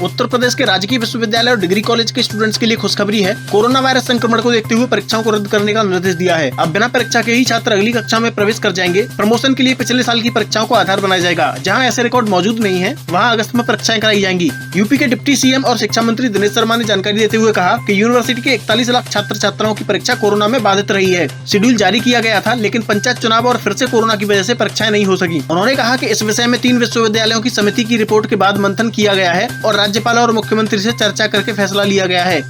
उत्तर प्रदेश के राजकीय विश्वविद्यालय और डिग्री कॉलेज के स्टूडेंट्स के लिए खुशखबरी है। कोरोना वायरस संक्रमण को देखते हुए परीक्षाओं को रद्द करने का निर्देश दिया है। अब बिना परीक्षा के ही छात्र अगली कक्षा में प्रवेश कर जाएंगे। प्रमोशन के लिए पिछले साल की परीक्षाओं को आधार बनाया जाएगा। जहां ऐसे रिकॉर्ड मौजूद नहीं है, वहां अगस्त में परीक्षाएं कराई जाएंगी। यूपी के डिप्टी सीएम और शिक्षा मंत्री दिनेश शर्मा ने जानकारी देते हुए कहा कि यूनिवर्सिटी के 41 लाख छात्र छात्राओं की परीक्षा कोरोना में बाधित रही है। शेड्यूल जारी किया गया था, लेकिन पंचायत चुनाव और फिर से कोरोना की वजह से परीक्षाएं नहीं हो सकी। उन्होंने कहा कि इस विषय में 3 विश्वविद्यालयों की समिति की रिपोर्ट के बाद मंथन किया गया है और राज्यपाल और मुख्यमंत्री से चर्चा करके फैसला लिया गया है।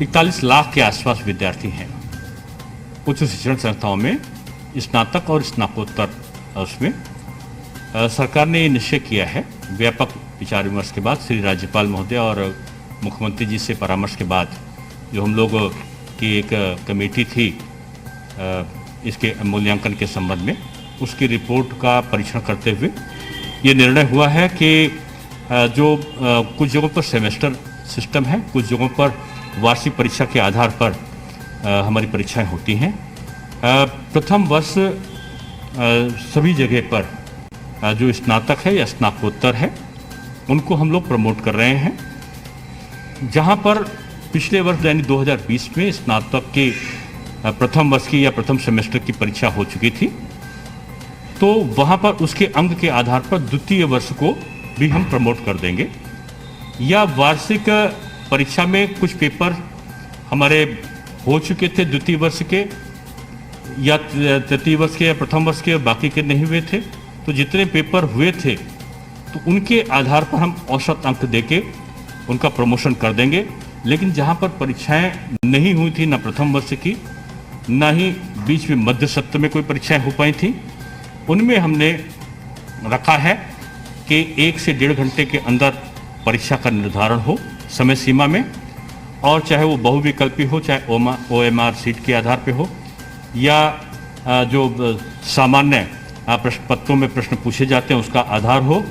41 लाख के आसपास विद्यार्थी हैं उच्च शिक्षण संस्थाओं में, स्नातक और स्नातकोत्तर। उसमें सरकार ने निश्चय किया है, व्यापक विचार विमर्श के बाद, श्री राज्यपाल महोदय और मुख्यमंत्री जी से परामर्श के बाद, जो हम लोग की एक कमेटी थी इसके मूल्यांकन के संबंध में, उसकी रिपोर्ट का परीक्षण करते हुए ये निर्णय हुआ है कि जो कुछ जगहों पर सेमेस्टर सिस्टम है, कुछ जगहों पर वार्षिक परीक्षा के आधार पर हमारी परीक्षाएं होती हैं। प्रथम वर्ष सभी जगह पर जो स्नातक है या स्नातकोत्तर है उनको हम लोग प्रमोट कर रहे हैं। जहां पर पिछले वर्ष यानी 2020 में स्नातक के प्रथम वर्ष की या प्रथम सेमेस्टर की परीक्षा हो चुकी थी, तो वहां पर उसके अंक के आधार पर द्वितीय वर्ष को भी हम प्रमोट कर देंगे। या वार्षिक परीक्षा में कुछ पेपर हमारे हो चुके थे द्वितीय वर्ष के या तृतीय वर्ष के या प्रथम वर्ष के, बाकी के नहीं हुए थे, तो जितने पेपर हुए थे तो उनके आधार पर हम औसत अंक देके उनका प्रमोशन कर देंगे। लेकिन जहां पर परीक्षाएं नहीं हुई थी, ना प्रथम वर्ष की, ना ही बीच में मध्य सत्र में कोई परीक्षाएं हो पाई थी, उनमें हमने रखा है कि 1 से 1.5 घंटे के अंदर परीक्षा का निर्धारण हो समय सीमा में, और चाहे वो बहुविकल्पी हो, चाहे OMR सीट के आधार पे हो, या जो सामान्य प्रश्न पत्रों में प्रश्न पूछे जाते हैं उसका आधार हो।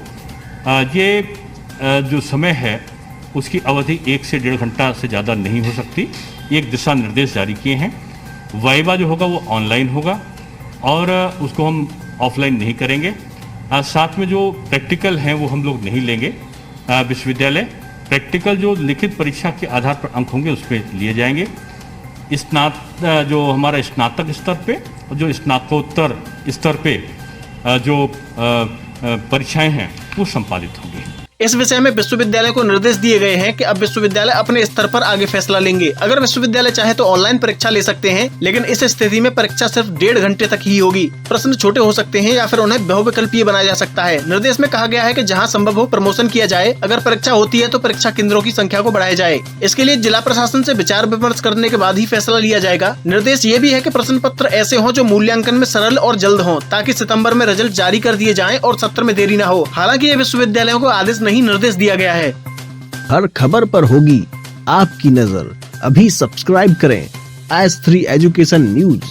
ये जो समय है उसकी अवधि 1 से 1.5 घंटा से ज़्यादा नहीं हो सकती। एक दिशा निर्देश जारी किए हैं। वाइवा जो होगा वो ऑनलाइन होगा और उसको हम ऑफलाइन नहीं करेंगे। साथ में जो प्रैक्टिकल हैं वो हम लोग नहीं लेंगे। विश्वविद्यालय प्रैक्टिकल जो लिखित परीक्षा के आधार पर अंक होंगे उस पर लिए जाएंगे। जो हमारा स्नातक स्तर पे और जो स्नातकोत्तर स्तर पे जो परीक्षाएं हैं वो संपादित होंगी। इस विषय में विश्वविद्यालय को निर्देश दिए गए हैं कि अब विश्वविद्यालय अपने स्तर पर आगे फैसला लेंगे। अगर विश्वविद्यालय चाहे तो ऑनलाइन परीक्षा ले सकते हैं, लेकिन इस स्थिति में परीक्षा सिर्फ 1.5 घंटे तक ही होगी। प्रश्न छोटे हो सकते हैं या फिर उन्हें बहुविकल्पीय बनाया जा सकता है। निर्देश में कहा गया है कि जहां संभव हो प्रमोशन किया जाए। अगर परीक्षा होती है तो परीक्षा केंद्रों की संख्या को बढ़ाया जाए। इसके लिए जिला प्रशासन से विचार विमर्श करने के बाद ही फैसला लिया जाएगा। निर्देश ये भी है कि प्रश्न पत्र ऐसे हों जो मूल्यांकन में सरल और जल्द हों, ताकि सितंबर में रिजल्ट जारी कर दिए जाएं और सत्र में देरी न हो। हालांकि ये विश्वविद्यालयों को आदेश नहीं, निर्देश दिया गया है। हर खबर पर होगी आपकी नजर। अभी सब्सक्राइब करें आज3 एजुकेशन न्यूज।